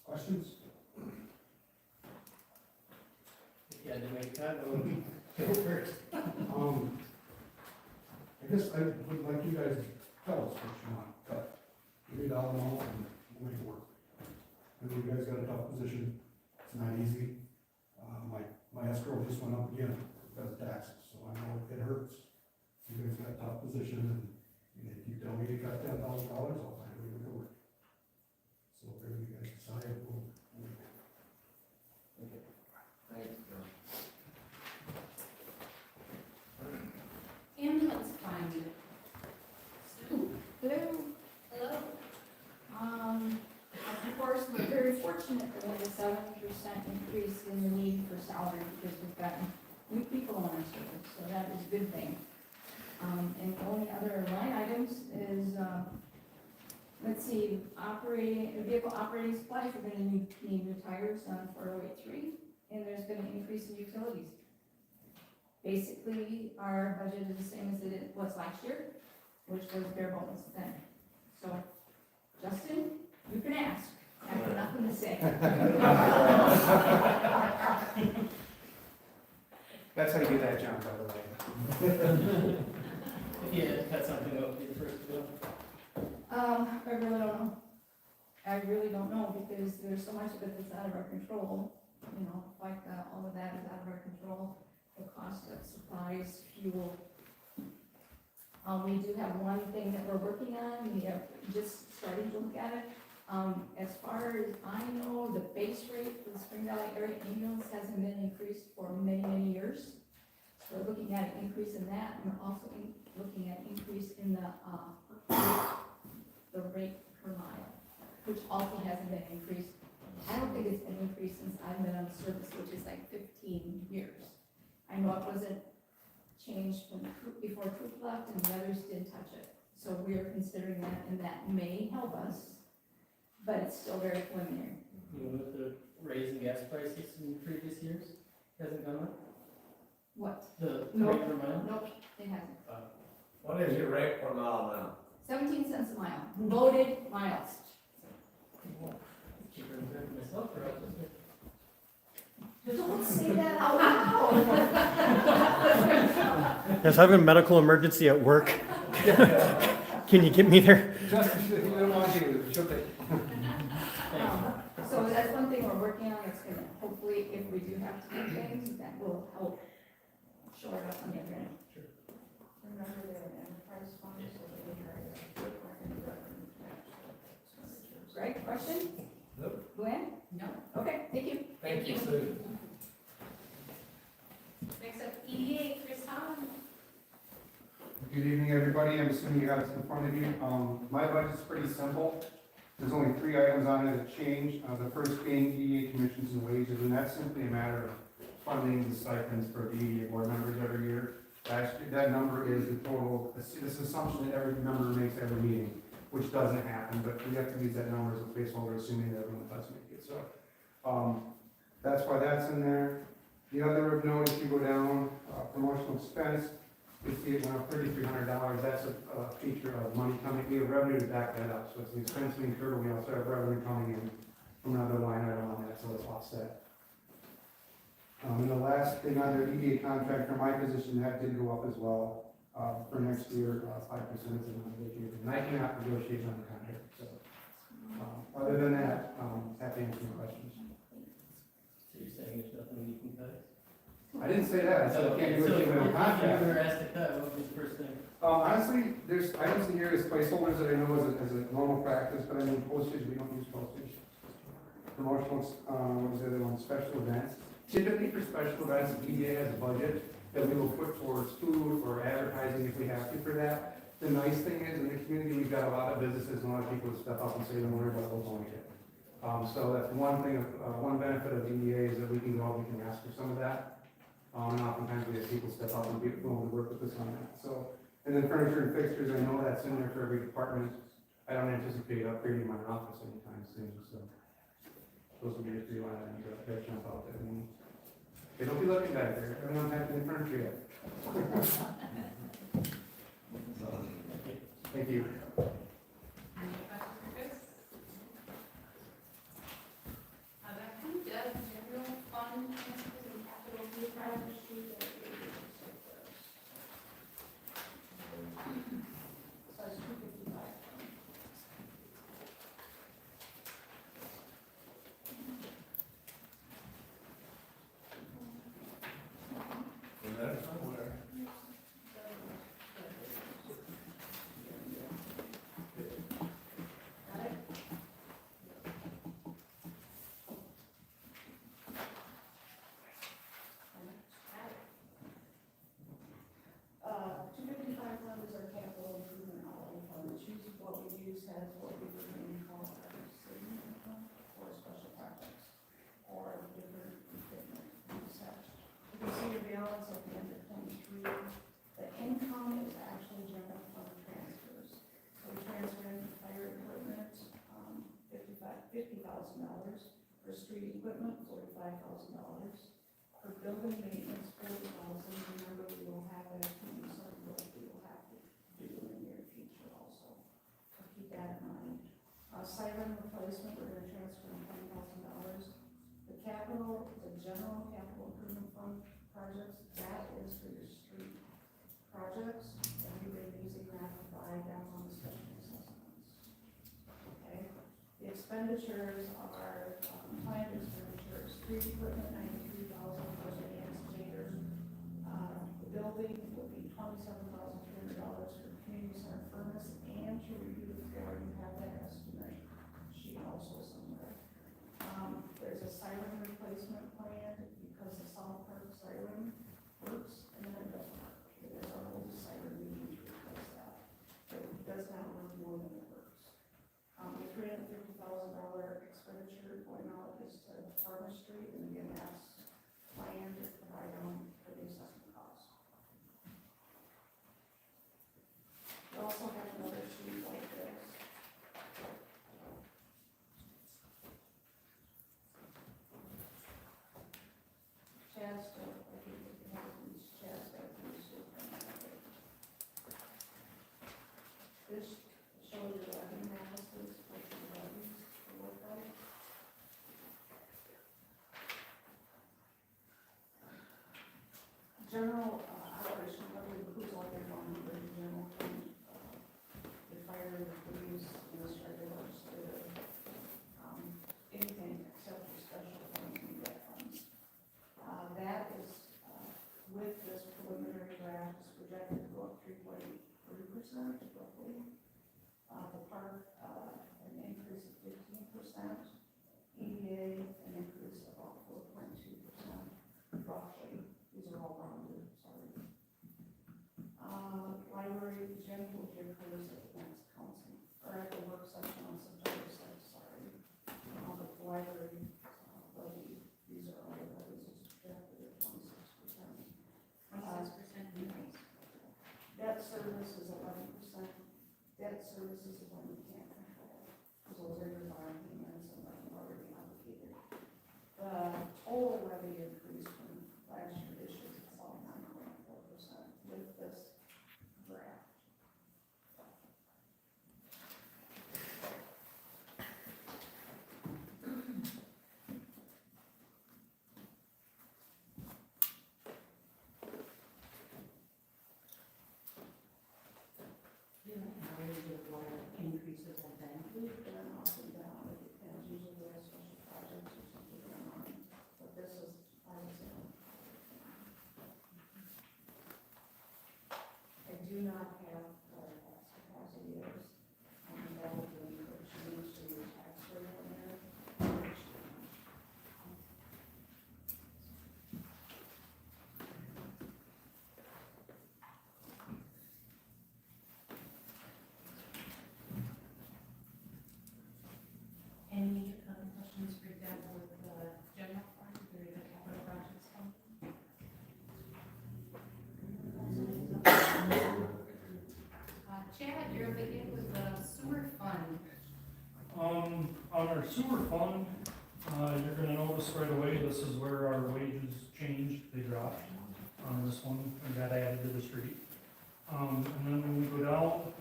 Questions? If you had to make a cut, what would you go first? I guess I would like you guys to tell us what you want to cut. Give me a dollar amount and we'll make it work. I know you guys got a tough position, it's not easy. My escrow just went up again because of taxes, so I know it hurts. You guys got a tough position, and if you tell me to cut $10,000, I'll find a way to make it work. So whatever you guys decide, we'll make it. Ambulance fund. Sue? Hello. Hello? Of course, we're very fortunate that we had a 7% increase in the need for salary because we've gotten new people on our service, so that is a good thing. And the only other line items is, let's see, vehicle operating supplies, we're gonna need new tires on 4083, and there's been an increase in utilities. Basically, our budget is the same as it was last year, which was bare bones then. So, Justin, you can ask. I have nothing to say. That's that something that would be the first to go? I really don't know. I really don't know, because there's so much of it that's out of our control, you know, like, all of that is out of our control. The cost of supplies, fuel. We do have one thing that we're working on, we have just started to look at it. As far as I know, the base rate for the Spring Valley area ambulance hasn't been increased for many, many years. So we're looking at an increase in that, and we're also looking at increase in the rate per mile, which also hasn't been increased. I don't think it's been increased since I've been on the service, which is like 15 years. I know it wasn't changed before Troop left, and the others did touch it. So we are considering that, and that may help us, but it's still very preliminary. Even with the raise in gas prices in previous years, hasn't gone up? What? The No. rate per mile? Nope, it hasn't. What is your rate per mile now? 17 cents a mile, loaded miles. Cheaper than driving myself, or else it's- Don't say that out loud. Yes, I have a medical emergency at work. Can you get me there? So that's one thing we're working on, it's gonna, hopefully, if we do have to do things, that will help shore it up on the other end. Sure. Remember their enterprise fund, so they are. Greg, question? Nope. Gwen? No. Okay, thank you. Thank you, Sue. Next up, EDA, Chris Tom. Good evening, everybody. I'm assuming you have this in front of you. My budget's pretty simple. There's only 3 items on it that change. The first being EDA commissions and wages, and that's simply a matter of funding the stipends for the EDA board members every year. That number is the total, this assumption that every member makes every meeting, which doesn't happen, but we have to use that number as a placeholder, assuming that everyone does make it. So, that's why that's in there. The other of note, if you go down, promotional expense, you see it went up $3,300. That's a feature of money coming, we have revenue to back that up. So it's an expense we incur, we also have revenue coming in from another line item on that, so it's offset. And the last thing on their EDA contract, for my position, that did go up as well, for next year, 5% is in my budget. And I cannot negotiate on the contract, so. Other than that, happy to answer your questions. So you're saying there's nothing you can cut? I didn't say that, I said I can't negotiate on the So if you contract. were asked to cut, what would be the first thing? Honestly, there's items in here as placeholders that I know as a normal practice, but I mean postage, we don't use postage. Promotional, what was the other one, special events. Typically for special events, EDA has a budget that we will put towards food or advertising if we have to for that. The nice thing is, in the community, we've got a lot of businesses and a lot of people that step up and say, don't worry about those on it. So that's one thing, one benefit of EDA is that we can go out, we can ask for some of that. And oftentimes we have people step up and be willing to work with us on that, so. And then furniture and fixtures, I know that's in there for every department. I don't anticipate upgrading my office anytime soon, so. Those will be the 3 line items that jump out there. Hey, don't be looking back there, everyone's happy in furniture yet. Thank you. Any questions for Chris? That does general fund transfers and capital fee projects. So it's 255. In there somewhere. Got it? $255 is our capital improvement outlay fund. It's usually what we use as what we would call our savings account for special projects or different equipment research. You can see your balance at the end of 23. The income is actually general fund transfers. So we transfer in fire equipment, $50,000. For street equipment, $45,000. For building maintenance, $40,000. Remember, we will have a certain work we will have to do in the near future also. So keep that in mind. Siren replacement, we're gonna transfer in $20,000. The capital, the general capital improvement fund projects, that is for your street projects, everybody using that to buy down on the special assessments. Okay, the expenditures are, planned expenditures, street equipment, $93,000 for the excavator. The building will be $27,300 for community center furnace and to review the floor, you have that estimate sheet also somewhere. There's a siren replacement plan because the South Park siren works and then it doesn't work. There's our old siren, we need to replace that. It does not work more than it works. The $350,000 expenditure going out is to Farmer Street, and again, that's planned to provide for the assessment costs. We also have another sheet like this. Chasta, I think if you have these Chasta, these are from that. This shows the levy analysis, what the levies look like. General operation levy includes all your money, the general fund, the fire, the police, administrative, legislative, anything except for special funds and debt funds. That is, with this preliminary draft, is projected to go up 3.3% roughly. The park, an increase of 15%, EDA, an increase of about 4.2% roughly. These are all rounded, sorry. Library, Jim will give hers at the next council, or at the work session on September 6th, sorry. But the library, levy, these are all the levies, it's projected at 26%. 26% increase. Debt service is 11%. Debt service is the one we can't control, because those are your bond payments and like already obligated. The total levy increase from last year to this year is about 9.4% with this draft. Increases have been. We've been up and down, it depends, usually we have special projects or something going on, but this is, I do not have what our tax capacity is, that will be for change to your tax rate on there. Any questions, for example, with the general fund, or the capital projects fund? Chad, you're beginning with the sewer fund. On our sewer fund, you're gonna notice right away, this is where our wages changed, they dropped on this one, and got added to the street. And then when we go down,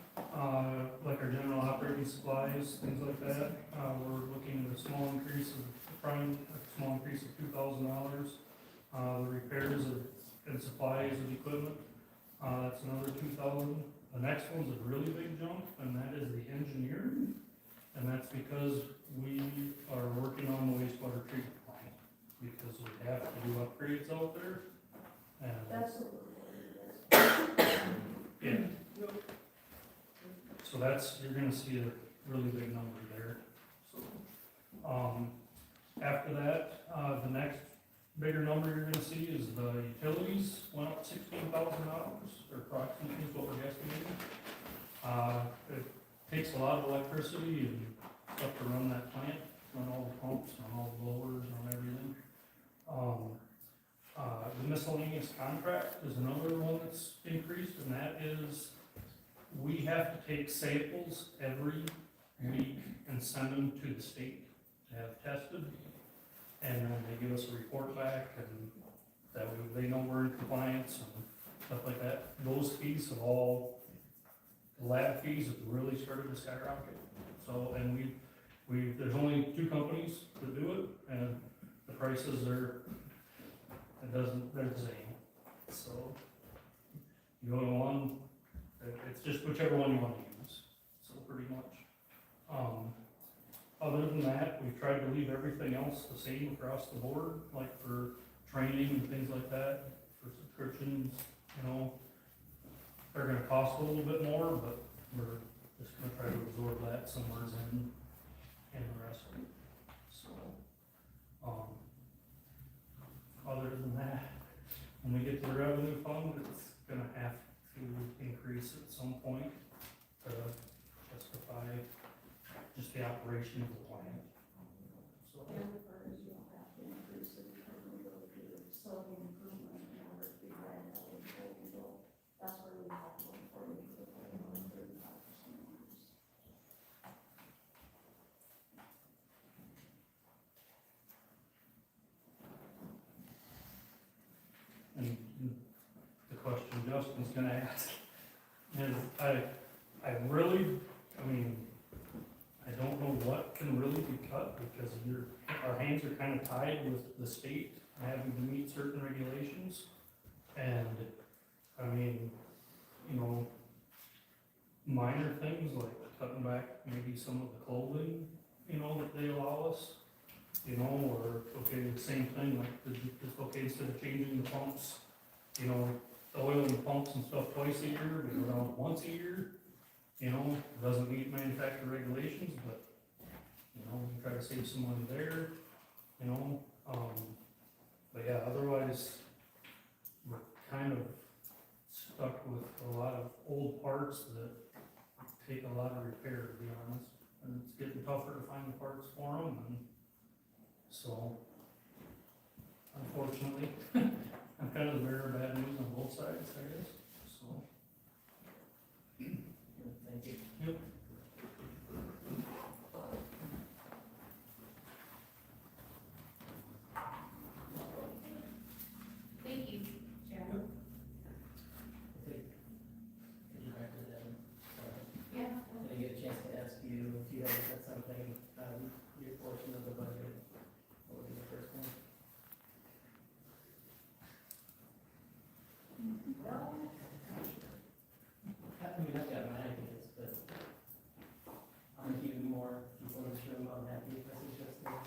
like our general operating supplies, things like that, we're looking at a small increase of, $2,000. The repairs and supplies and equipment, that's another $2,000. The next one's a really big jump, and that is the engineer, and that's because we are working on the wastewater treatment plant, because we have to do upgrades out there, and. That's what we're Yeah. So that's, you're gonna see a really big number there. So, after that, the next bigger number you're gonna see is the utilities went up $16,000, or approximately is what we're estimating. It takes a lot of electricity and stuff to run that plant, run all the pumps, run all the blowers, run everything. The miscellaneous contract is another one that's increased, and that is, we have to take samples every week and send them to the state to have tested. And then they give us a report back, and that way they know we're in compliance and stuff like that. Those fees have all, the lab fees have really started to skyrocket. So, and there's only 2 companies that do it, and the prices are, they're the same. So, you go to one, it's just whichever one you wanna use, so pretty much. Other than that, we've tried to leave everything else the same across the board, like for training and things like that, for subscriptions, you know. They're gonna cost a little bit more, but we're just gonna try to absorb that somewhere in the rest of it, so. Other than that, when we get to the revenue fund, it's gonna have to increase at some point to justify just the operation of the plant. So, MBRRs, you don't have to increase it because we go to the facility improvement in order to be grant eligible. That's where we have to look for you to put in a 35% increase. and the question Justin's gonna ask is, I mean, I don't know what can really be cut because our hands are kind of tied with the state having to meet certain regulations. And, I mean, you know, minor things like cutting back maybe some of the clothing, you know, that they allow us, you know, or, okay, the same thing, like, it's okay, instead of changing the pumps, you know, the oil in the pumps and stuff twice a year, we go down once a year, you know, doesn't meet manufacturer regulations, but, you know, we try to save some money there, you know, but yeah, otherwise, we're kind of stuck with a lot of old parts that take a lot of repair, to be honest, and it's getting tougher to find the parts for them, and so, unfortunately, I'm kind of the bearer of bad news on both sides, I guess, so. Thank you. Yep. Thank you, Sharon. Okay. Get you back to that. Yeah. Did I get a chance to ask you if you had said something on your portion of the budget? What was the first one? I mean, I've got my ideas, but I'm gonna keep more people in this room unhappy if I suggest this.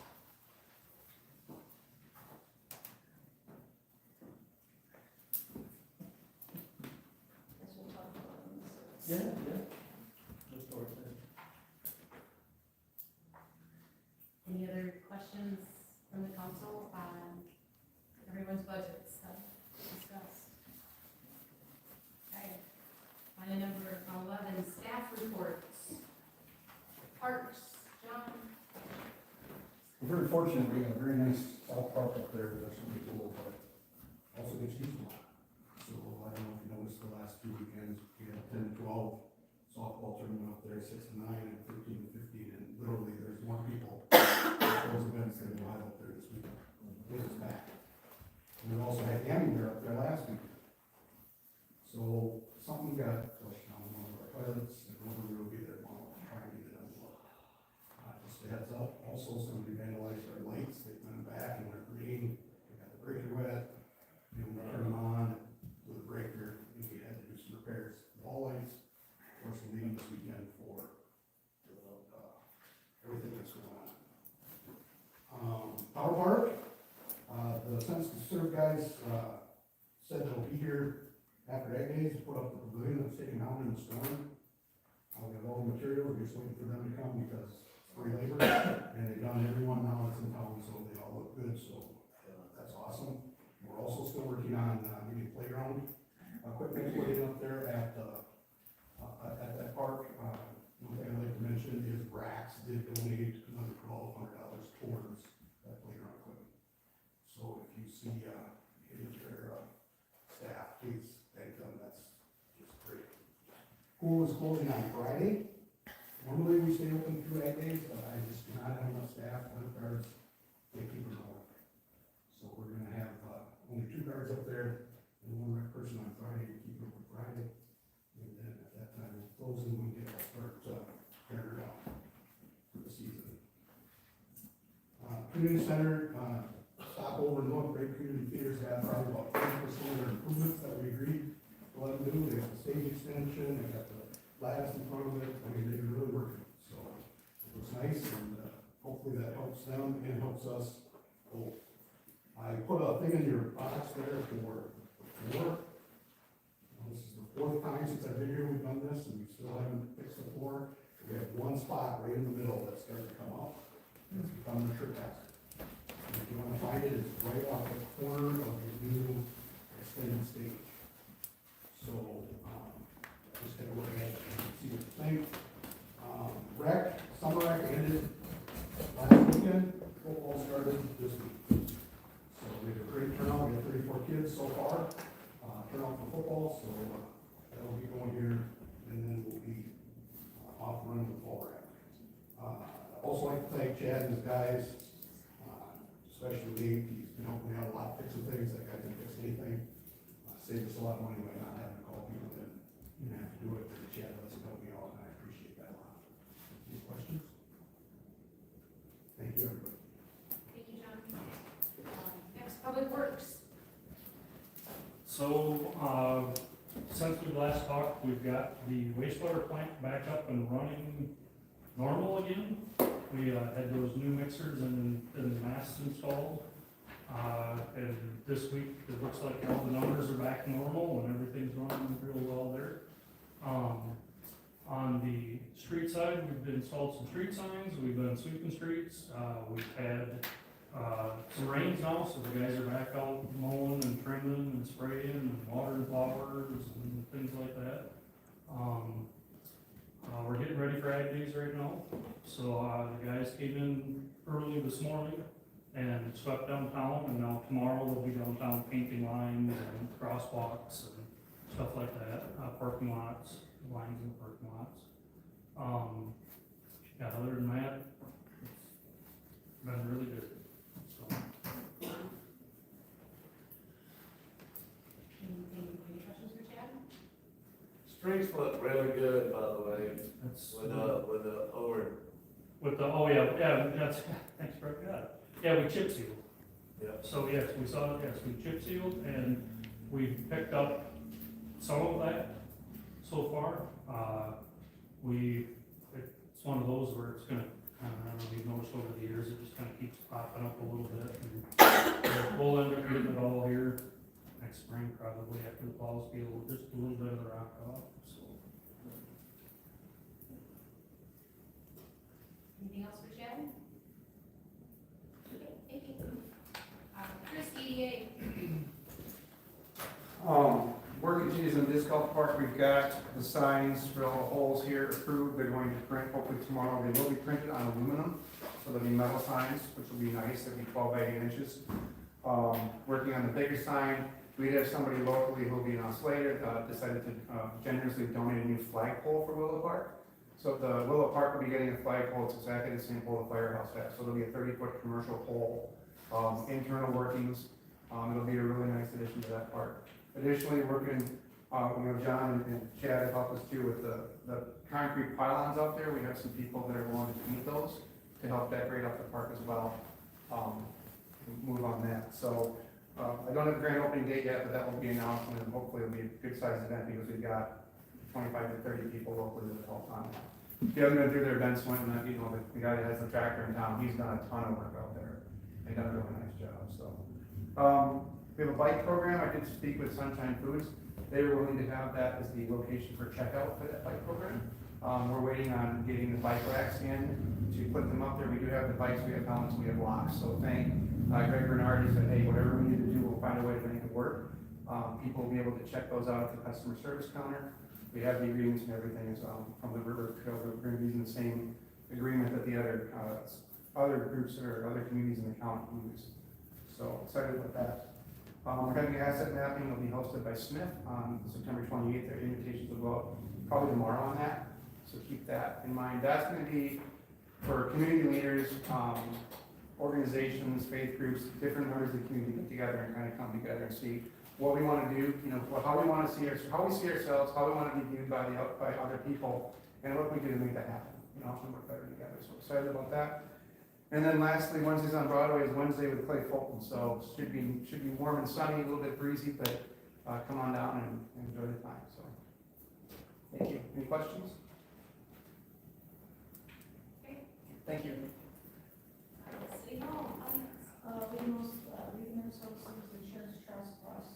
Guess we'll talk about it in the sixth. Yeah. Look forward to it. Any other questions from the council on everyone's budgets discussed? Okay, on number 11, staff reports. Parks, John? We're very fortunate, we got a very nice south park up there, there's some people, but also gets used a lot. So I don't know if you noticed the last 2 weekends, we had 10 to 12 softball tournament up there, 6 to 9, and 13 to 15, and literally there's more people at those events than we had up there this weekend. It was back. And we also had Yami there up there last week. So something got flushed down one of our toilets, and nobody will be there tomorrow, trying to get it unplugged. Just a heads up, also somebody vandalized our lights, they went back and went green, they got the breaker wet, they went to turn them on with a breaker, and we had to do some repairs. All lights, of course, we're leaving this weekend for, everything that's going on. Power Park, the Census Serve guys, said they'll be here after 8 days to put up the pavilion that's taken down in the storm. We have all the material, we're just waiting for them to come because it's free labor, and they've done everyone now that's in town, so they all look good, so that's awesome. We're also still working on, getting playground equipment put in up there at that park. One thing I'd like to mention is Brax did donate another $1,200 towards that playground equipment. So if you see, any of their, staff, please thank them, that's just great. Pool is closing on Friday. Normally we stay open through 8 days, but I just do not have enough staff, lifeguards, they keep them going. So we're gonna have, only 2 guards up there, and 1 rec person on Friday to keep them for Friday. And then at that time, we'll close and we can get our start, tearing it out for the season. Community center, stop over and look, Great Community Theater's got probably about 50% of their improvements that we agreed blood new, they got the stage extension, they got the lattice in front of it, I mean, they're really working. So it looks nice, and hopefully that helps them and helps us both. I put a thing in your box there for work. This is the 4th time since I've been here we've done this, and we still haven't fixed the floor. We have one spot right in the middle that's starting to come up. It's become the trip hazard. And if you want to find it, it's right off the corner of your new extended stage. So, just take a look at it and see what you think. Summer rec ended last weekend, football started this week. So we had a great turnout, we had 34 kids so far, turnout for football, so that'll be going here, and then we'll be off running the fall rec. Also like to thank Chad and his guys, especially Dave, he's been helping me out a lot, fixing things, that guy didn't fix anything. Saved us a lot of money by not having to call people in, you have to do it, but Chad lets him help me out, and I appreciate that a lot. Any questions? Thank you, everybody. Thank you, John. Next, Public Works. So, since we last talked, we've got the wastewater plant back up and running normal again. We had those new mixers and masts installed. And this week, it looks like all the numbers are back normal and everything's running real well there. On the street side, we've installed some street signs, we've been sweeping streets, we've had some rains now, so the guys are back out mowing and trimming and spraying and watering flowers and things like that. We're getting ready for Ag Days right now, so the guys came in early this morning and swept downtown, and now tomorrow we'll be downtown painting lines and crosswalks and stuff like that, parking lots, lines in the parking lots. Yeah, other than that, it's been really good, so. Any questions for Chad? Streets look really good, by the way, That's with the over, with the, oh yeah, that's, thanks, Brett, yeah, we chip sealed. yeah. So yes, we chip sealed, and we've picked up some of that so far. It's one of those where it's gonna, I don't know if you've noticed over the years, it just kinda keeps popping up a little bit. And we'll end up getting it all here next spring, probably after the plows peel, just a little bit of the rock off, so. Anything else for Chad? Okay, thank you. Chris, EDA. Work continues in Disc Golf Park. We've got the signs for all the holes here approved. They're going to print hopefully tomorrow. They will be printed on aluminum, so they'll be metal signs, which will be nice. They'll be 12 by 8 inches. Working on the bigger sign, we have somebody locally who will be an Slater, decided to generously donate a new flagpole for Willow Park. So the Willow Park will be getting a flagpole. It's exactly the same pole the firehouse has. So there'll be a 30-foot commercial pole, internal workings. It'll be a really nice addition to that park. Additionally, working, John and Chad have helped us too with the concrete pylons out there. We have some people that are willing to paint those to help decorate up the park as well. Move on that. So I don't have a grand opening date yet, but that will be announced, and hopefully it'll be a good sized event because we've got 25 to 30 people locally that help on that. If you haven't been through their events, the guy that has the tractor in town, he's done a ton of work out there. They've done a really nice job. So. We have a bike program. I did speak with Sunshine Foods. They were willing to have that as the location for checkout for that bike program. We're waiting on getting the bike racks in to put them up there. We do have the bikes, we have helmets, we have locks. So thank Greg Bernard. He said, hey, whatever we need to do, we'll find a way to make it work. People will be able to check those out at the customer service counter. We have the agreements and everything as from the river. We're going to be using the same agreement that the other groups or other communities in the county use. So excited about that. We're having asset mapping. Will be hosted by Smith on September 28th. Their invitations will go out probably tomorrow on that. So keep that in mind. That's going to be for community leaders, organizations, faith groups, different members of the community get together and kind of come together and see what we want to do. How we want to see how we see ourselves, how we want to be viewed by other people, and what we do to make that happen. And work better together. So excited about that. And then lastly, Wednesdays on Broadway is Wednesday with Clay Fulton. So should be warm and sunny, a little bit breezy, but come on down and enjoy the time, so. Thank you. Any questions? Thank you. City Hall, audience. Regional Services Insurance Trust Plus,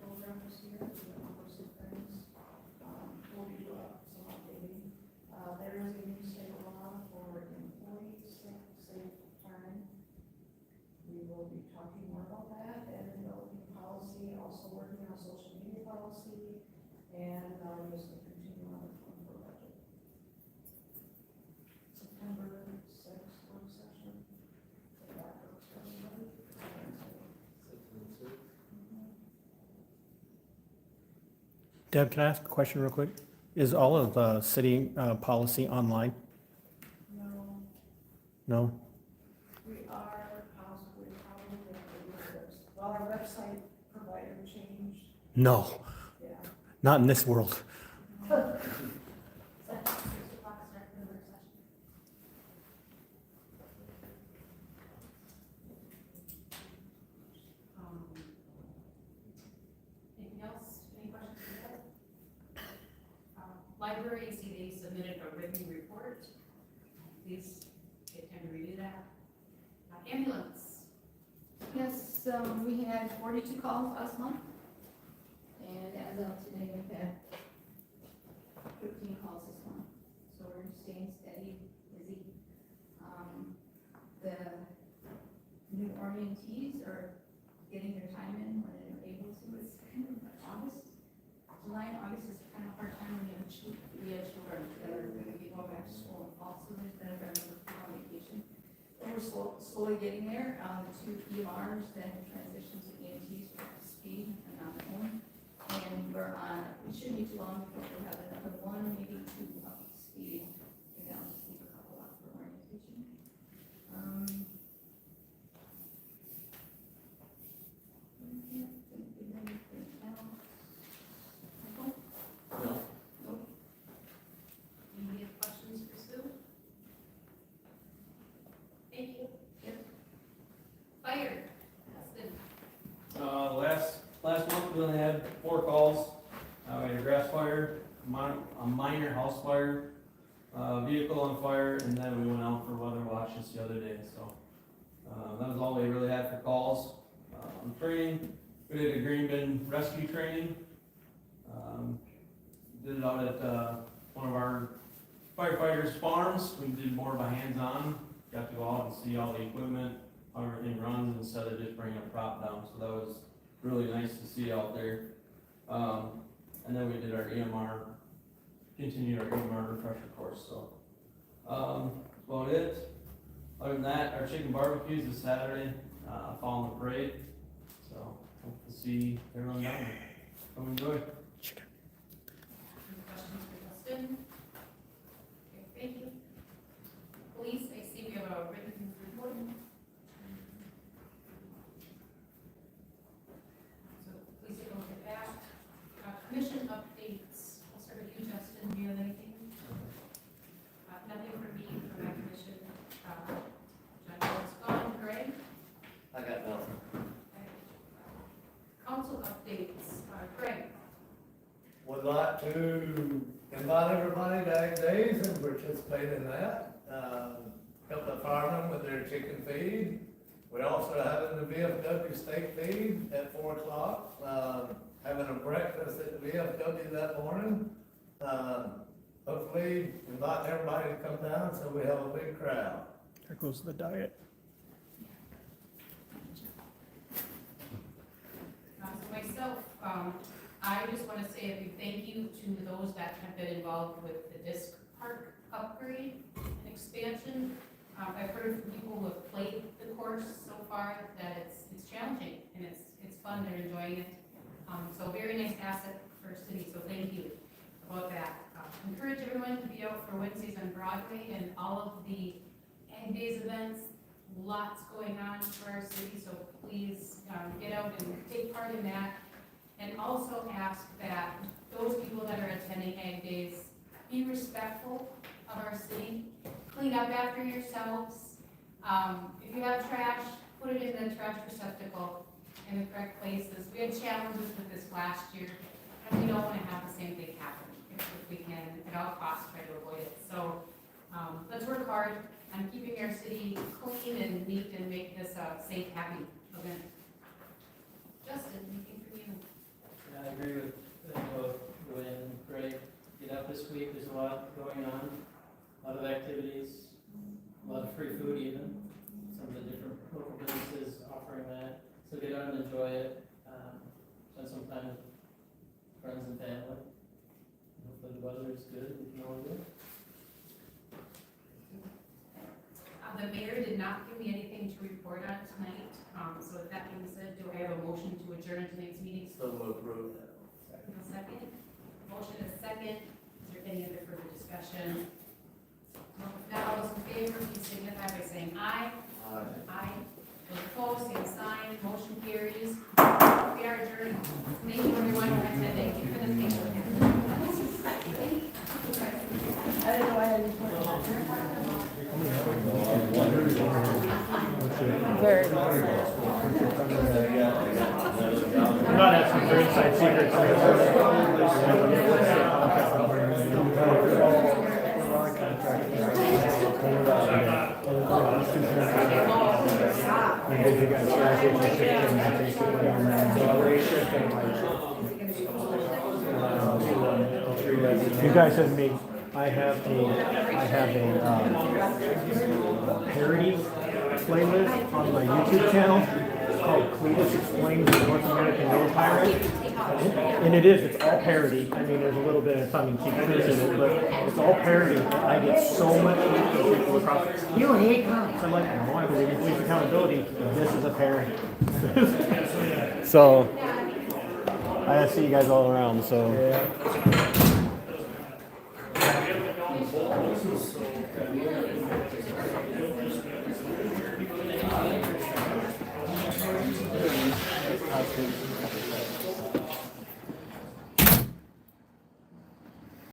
program this year, we have a number of things, we'll be, some updating. There is a new state law for employee sick time. We will be talking more about that, and developing policy, also working on social media policy, and, just to continue on the for budget. September 6th work session. If that works for everybody. Deb, can I ask a question real quick? Is all of the city policy online? No, No? we are possibly, well, our website provider changed, No, yeah. not in this world. Is that 6 o'clock start for the work session? Anything else? Any questions for that? Library, I see they submitted a written report. Please take time to review that. Ambulance. Yes, we had 42 calls last month, and as of today, we've had 15 calls this month, so we're staying steady, busy. The new orientees are getting their time in when they're able to. It's kind of August, July and August is kind of hard time when we have children that are going to be going back to school in fall, so there's been a fair number of people on vacation. And we're slowly getting there. The two EMRs that have transitioned to EMTs are up to speed and on their own. And we're on, it shouldn't be too long before we'll have another one, maybe two up to speed. Maybe I'll just leave a couple out for orientation. I can't think of anything else. Michael? No. Nope. Any questions for Sue? Thank you. Yep. Fire. Justin. Last month we only had 4 calls. We had a grass fire, a minor house fire, vehicle on fire, and then we went out for weather watch just the other day, so. That was all we really had for calls. Training, we did a green bin rescue training. Did it out at, one of our firefighters' farms. We did more of a hands-on, got to go out and see all the equipment, how everything runs, instead of just bringing a prop down, so that was really nice to see out there. And then we did our EMR, continued our EMR refresher course, so. That's about it. Other than that, our chicken barbecues this Saturday, following the parade, so hope to see everyone down there. Come enjoy. Any questions for Justin? Okay, thank you. Police, I see we have a written report. So please take a look at that. Commission updates. I'll start with you, Justin. Do you have anything? Nothing for me from my commission. John Bill's gone. Greg? I got nothing. Okay. Council updates. Greg? Would like to invite everybody to Ag Days and participate in that. Help the firemen with their chicken feed. We're also having the VFW steak feed at 4 o'clock. Having a breakfast at the VFW that morning. Hopefully invite everybody to come down so we have a big crowd. There goes the diet. So myself, I just want to say a big thank you to those that have been involved with the disc park upgrade and expansion. I've heard from people who have played the course so far that it's challenging and it's fun, they're enjoying it. So very nice asset for our city, so thank you about that. Encourage everyone to be out for Wednesdays on Broadway and all of the Ag Days events. Lots going on for our city, so please get out and take part in that. And also ask that those people that are attending Ag Days be respectful of our city. Clean up after yourselves. If you have trash, put it in the trash receptacle. in the correct places. We had challenges with this last year, and we don't want to have the same thing happen if we can, at all costs, try to avoid it. So, let's work hard on keeping our city clean and neat and make this a safe, happy event. Justin, anything from you? Yeah, I agree with both Joanne and Greg. Get out this week, there's a lot going on, a lot of activities, a lot of free food even. Some of the different local businesses offering that. So get out and enjoy it. Spend some time with friends and family. Hopefully the weather is good, we can all do it. The mayor did not give me anything to report on tonight, so with that being said, do I have a motion to adjourn tonight's meeting? So approved. A second? Motion is second. Is there any other further discussion? If not, all those in favor, please signify by saying aye. Aye. Those opposed, same sign. Motion carries. We are adjourned. Thank you, everyone, for attending. Thank you for the patience. I didn't know I had any. Very well. I'm not asking for inside secrets. You guys have made, I have a parody playlist on my YouTube channel. It's called Cletus Explains the North American Road Pirate. And it's all parody. I mean, there's a little bit of tongue-in-cheek truth in it, but it's all parody. I get so much hate from people across. You hate comics. I'm like, no, I believe in police accountability. This is a parody. So, I see you guys all around, so. Yeah.